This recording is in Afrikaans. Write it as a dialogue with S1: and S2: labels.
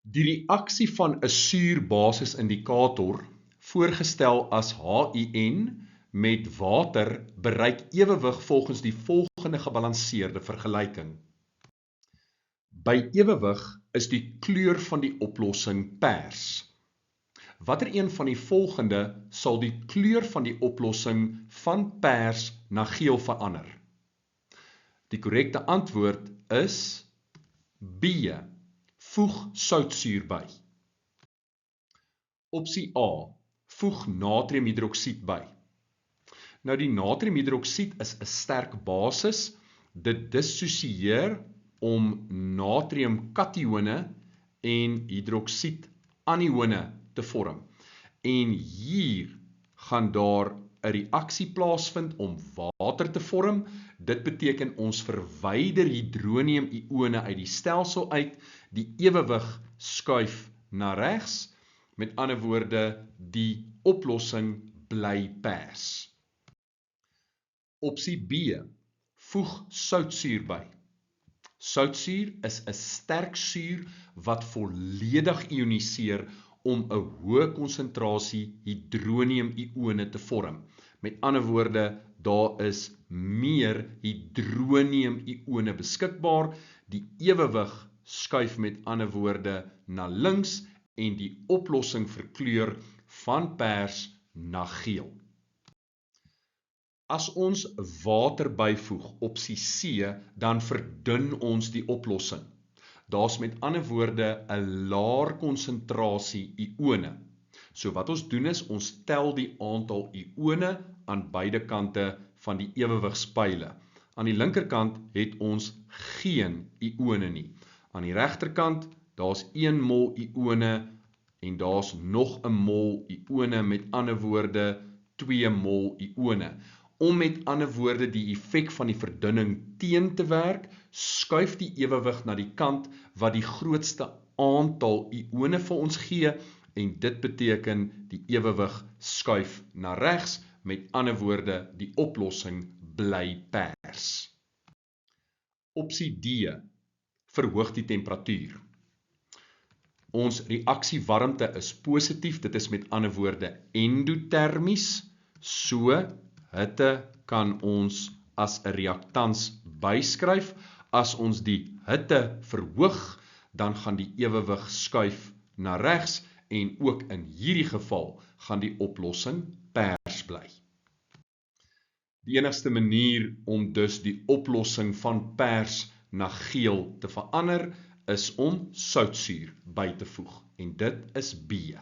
S1: Die reaksie van 'n suurbasisindikator, voorgestel as HIN, met water bereik ewewig volgens die volgende gebalanseerde vergelyking. By ewewig is die kleur van die oplossing pers. Watter een van die volgende sal die kleur van die oplossing van pers na geel verander? Die korrekte antwoord is B. Voeg soutsuur by. Opsie A. Voeg natriumhidroksied by. Nou die natriumhidroksied is 'n sterk basis. Dit dissosieer om natriumkatione en hidroksied anione te vorm. En hier gaan daar 'n reaksie plaasvind om water te vorm. Dit beteken ons verwyder hidronium-ione uit die stelsel uit, die ewewig skuif na regs. Met ander woorde, die oplossing bly pers. Opsie B. Voeg soutsuur by. Soutsuur is 'n sterk suur wat volledig ioniseer om 'n hoë konsentrasie hidronium-ione te vorm. Met ander woorde, daar is meer hidronium-ione beskikbaar. Die ewewig skuif met ander woorde na links en die oplossing verkleur van pers na geel. As ons water byvoeg, opsie C, dan verdun ons die oplossing. Daar's met ander woorde 'n laer konsentrasie ione. So wat ons doen is, ons tel die aantal ione aan beide kante van die ewewigspyle. Aan die linkerkant het ons geen ione nie. Aan die regterkant, daar's 1 mol ione en daar's nog 'n mol ione, met ander woorde 2 mol ione. Om met ander woorde die effek van die verdunning teen te werk, skuif die ewewig na die kant wat die grootste aantal ione vir ons gee, en dit beteken die ewewig skuif na regs, met ander woorde die oplossing bly pers. Opsie D. Verhoog die temperatuur. Ons reaksiewarmte is positief, dit is met ander woorde endotermies, so hitte kan ons as 'n reaktans byskryf. As ons die hitte verhoog, dan gaan die ewewig skuif na regs en ook in hierdie geval gaan die oplossing pers bly. Die enigste manier om dus die oplossing van pers na geel te verander is om soutsuur by te voeg en dit is B.